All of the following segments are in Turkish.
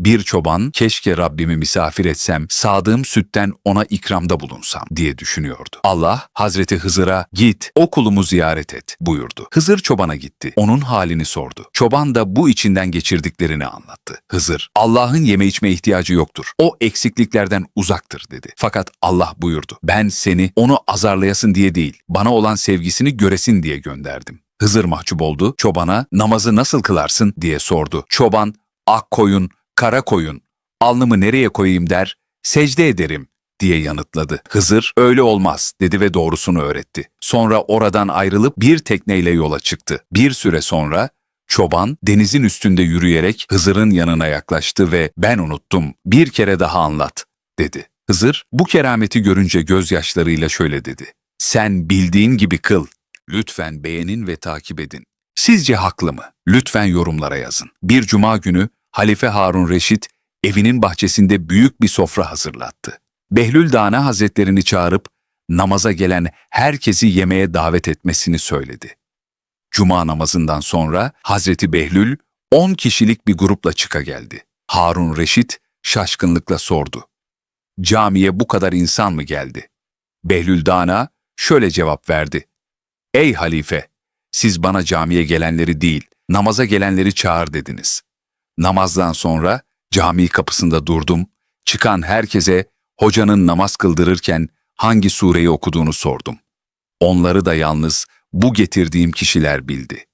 Bir çoban, keşke Rabbimi misafir etsem, sağdığım sütten ona ikramda bulunsam diye düşünüyordu. Allah, Hazreti Hızır'a git, o kulumu ziyaret et buyurdu. Hızır çobana gitti. Onun halini sordu. Çoban da bu içinden geçirdiklerini anlattı. Hızır, Allah'ın yeme içme ihtiyacı yoktur. O eksikliklerden uzaktır dedi. Fakat Allah buyurdu. Ben seni onu azarlayasın diye değil, bana olan sevgisini göresin diye gönderdim. Hızır mahcup oldu. Çobana namazı nasıl kılarsın diye sordu. Çoban, ak koyun, kara koyun, alnımı nereye koyayım der, secde ederim diye yanıtladı. Hızır, öyle olmaz dedi ve doğrusunu öğretti. Sonra oradan ayrılıp bir tekneyle yola çıktı. Bir süre sonra çoban denizin üstünde yürüyerek Hızır'ın yanına yaklaştı ve ben unuttum, bir kere daha anlat dedi. Hızır bu kerameti görünce gözyaşlarıyla şöyle dedi. Sen bildiğin gibi kıl. Lütfen beğenin ve takip edin. Sizce haklı mı? Lütfen yorumlara yazın. Bir cuma günü Halife Harun Reşit evinin bahçesinde büyük bir sofra hazırlattı. Behlül Dana Hazretlerini çağırıp namaza gelen herkesi yemeğe davet etmesini söyledi. Cuma namazından sonra Hazreti Behlül 10 kişilik bir grupla çıka geldi. Harun Reşit şaşkınlıkla sordu. Camiye bu kadar insan mı geldi? Behlül Dana şöyle cevap verdi. Ey halife, siz bana camiye gelenleri değil, namaza gelenleri çağır dediniz. Namazdan sonra cami kapısında durdum, çıkan herkese hocanın namaz kıldırırken hangi sureyi okuduğunu sordum. Onları da yalnız bu getirdiğim kişiler bildi.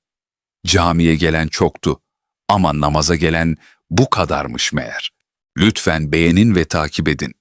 Camiye gelen çoktu ama namaza gelen bu kadarmış meğer. Lütfen beğenin ve takip edin.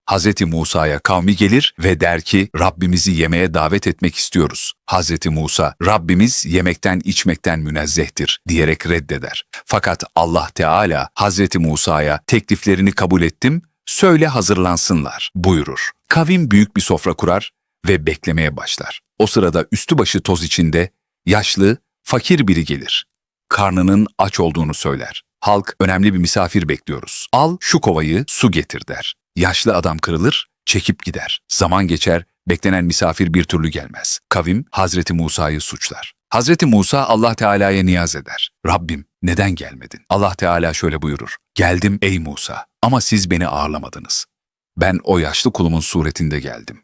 Hazreti Musa'ya kavmi gelir ve der ki Rabbimizi yemeğe davet etmek istiyoruz. Hazreti Musa, Rabbimiz yemekten içmekten münezzehtir diyerek reddeder. Fakat Allah Teala Hazreti Musa'ya tekliflerini kabul ettim, söyle hazırlansınlar buyurur. Kavim büyük bir sofra kurar ve beklemeye başlar. O sırada üstü başı toz içinde yaşlı, fakir biri gelir. Karnının aç olduğunu söyler. Halk önemli bir misafir bekliyoruz. Al şu kovayı su getir der. Yaşlı adam kırılır, çekip gider. Zaman geçer, beklenen misafir bir türlü gelmez. Kavim Hazreti Musa'yı suçlar. Hazreti Musa Allah Teala'ya niyaz eder. Rabbim neden gelmedin? Allah Teala şöyle buyurur. Geldim ey Musa ama siz beni ağırlamadınız. Ben o yaşlı kulumun suretinde geldim.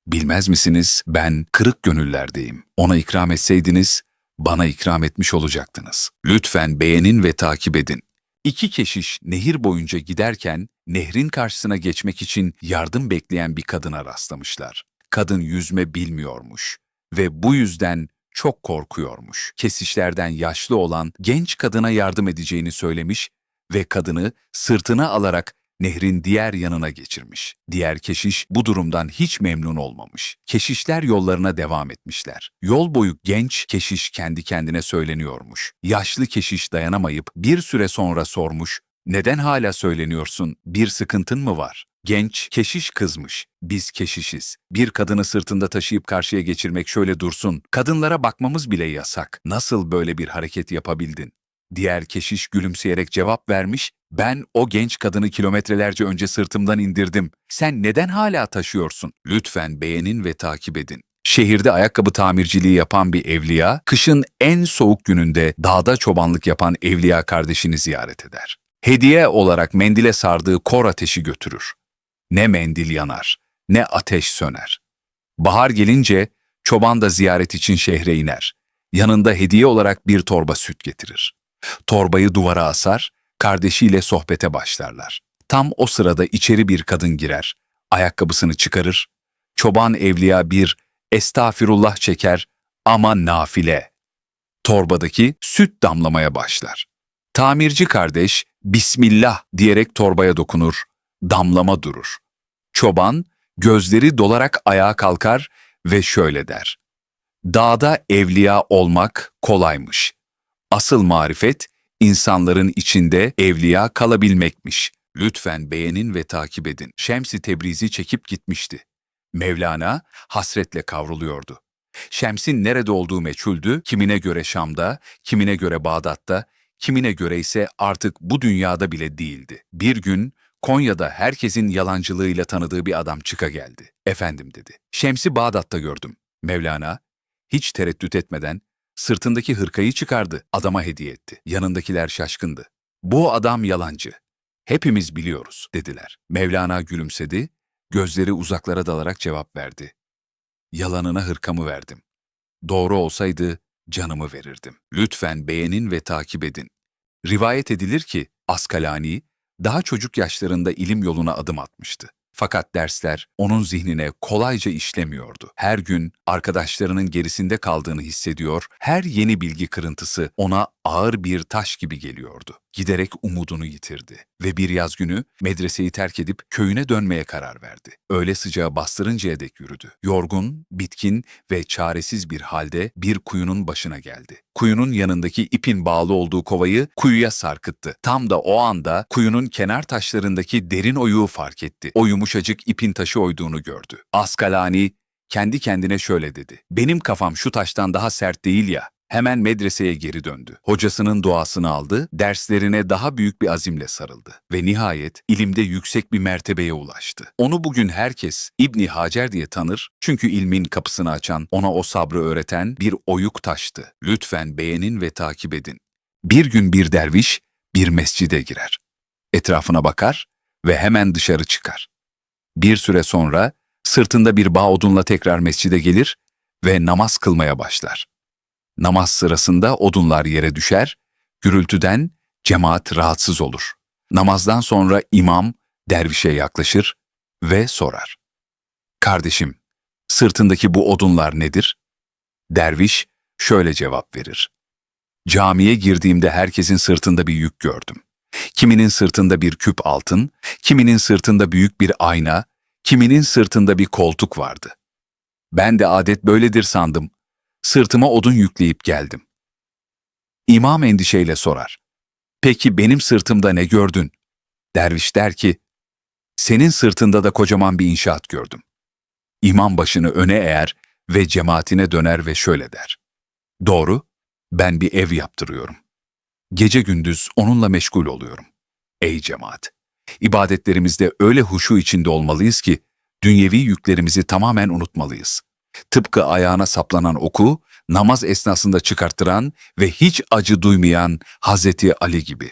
Bilmez misiniz ben kırık gönüllerdeyim. Ona ikram etseydiniz bana ikram etmiş olacaktınız. Lütfen beğenin ve takip edin. İki keşiş nehir boyunca giderken nehrin karşısına geçmek için yardım bekleyen bir kadına rastlamışlar. Kadın yüzme bilmiyormuş ve bu yüzden çok korkuyormuş. Keşişlerden yaşlı olan genç kadına yardım edeceğini söylemiş ve kadını sırtına alarak nehrin diğer yanına geçirmiş. Diğer keşiş bu durumdan hiç memnun olmamış. Keşişler yollarına devam etmişler. Yol boyu genç keşiş kendi kendine söyleniyormuş. Yaşlı keşiş dayanamayıp bir süre sonra sormuş. Neden hala söyleniyorsun? Bir sıkıntın mı var? Genç keşiş kızmış. Biz keşişiz. Bir kadını sırtında taşıyıp karşıya geçirmek şöyle dursun. Kadınlara bakmamız bile yasak. Nasıl böyle bir hareket yapabildin? Diğer keşiş gülümseyerek cevap vermiş, ben o genç kadını kilometrelerce önce sırtımdan indirdim. Sen neden hala taşıyorsun? Lütfen beğenin ve takip edin. Şehirde ayakkabı tamirciliği yapan bir evliya, kışın en soğuk gününde dağda çobanlık yapan evliya kardeşini ziyaret eder. Hediye olarak mendile sardığı kor ateşi götürür. Ne mendil yanar, ne ateş söner. Bahar gelince çoban da ziyaret için şehre iner. Yanında hediye olarak bir torba süt getirir. Torbayı duvara asar, kardeşiyle sohbete başlarlar. Tam o sırada içeri bir kadın girer, ayakkabısını çıkarır. Çoban evliya bir estağfirullah çeker ama nafile. Torbadaki süt damlamaya başlar. Tamirci kardeş Bismillah diyerek torbaya dokunur, damlama durur. Çoban gözleri dolarak ayağa kalkar ve şöyle der. Dağda evliya olmak kolaymış. Asıl marifet, insanların içinde evliya kalabilmekmiş. Lütfen beğenin ve takip edin. Şems-i Tebrizi çekip gitmişti. Mevlana hasretle kavruluyordu. Şems'in nerede olduğu meçhuldü, kimine göre Şam'da, kimine göre Bağdat'ta, kimine göre ise artık bu dünyada bile değildi. Bir gün Konya'da herkesin yalancılığıyla tanıdığı bir adam çıka geldi. Efendim dedi. Şems'i Bağdat'ta gördüm. Mevlana hiç tereddüt etmeden sırtındaki hırkayı çıkardı, adama hediye etti. Yanındakiler şaşkındı. Bu adam yalancı. Hepimiz biliyoruz, dediler. Mevlana gülümsedi, gözleri uzaklara dalarak cevap verdi. Yalanına hırkamı verdim. Doğru olsaydı canımı verirdim. Lütfen beğenin ve takip edin. Rivayet edilir ki Askalani daha çocuk yaşlarında ilim yoluna adım atmıştı. Fakat dersler onun zihnine kolayca işlemiyordu. Her gün arkadaşlarının gerisinde kaldığını hissediyor, her yeni bilgi kırıntısı ona ağır bir taş gibi geliyordu. Giderek umudunu yitirdi ve bir yaz günü medreseyi terk edip köyüne dönmeye karar verdi. Öğle sıcağı bastırıncaya dek yürüdü. Yorgun, bitkin ve çaresiz bir halde bir kuyunun başına geldi. Kuyunun yanındaki ipin bağlı olduğu kovayı kuyuya sarkıttı. Tam da o anda kuyunun kenar taşlarındaki derin oyuğu fark etti. O yumuşacık ipin taşı oyduğunu gördü. Askalani kendi kendine şöyle dedi. Benim kafam şu taştan daha sert değil ya. Hemen medreseye geri döndü. Hocasının duasını aldı, derslerine daha büyük bir azimle sarıldı ve nihayet ilimde yüksek bir mertebeye ulaştı. Onu bugün herkes İbni Hacer diye tanır çünkü ilmin kapısını açan, ona o sabrı öğreten bir oyuk taştı. Lütfen beğenin ve takip edin. Bir gün bir derviş bir mescide girer. Etrafına bakar ve hemen dışarı çıkar. Bir süre sonra sırtında bir bağ odunla tekrar mescide gelir ve namaz kılmaya başlar. Namaz sırasında odunlar yere düşer, gürültüden cemaat rahatsız olur. Namazdan sonra imam dervişe yaklaşır ve sorar. Kardeşim, sırtındaki bu odunlar nedir? Derviş şöyle cevap verir. Camiye girdiğimde herkesin sırtında bir yük gördüm. Kiminin sırtında bir küp altın, kiminin sırtında büyük bir ayna, kiminin sırtında bir koltuk vardı. Ben de adet böyledir sandım. Sırtıma odun yükleyip geldim. İmam endişeyle sorar. Peki benim sırtımda ne gördün? Derviş der ki, senin sırtında da kocaman bir inşaat gördüm. İmam başını öne eğer ve cemaatine döner ve şöyle der. Doğru, ben bir ev yaptırıyorum. Gece gündüz onunla meşgul oluyorum. Ey cemaat! İbadetlerimizde öyle huşu içinde olmalıyız ki, dünyevi yüklerimizi tamamen unutmalıyız. Tıpkı ayağına saplanan oku, namaz esnasında çıkarttıran ve hiç acı duymayan Hazreti Ali gibi.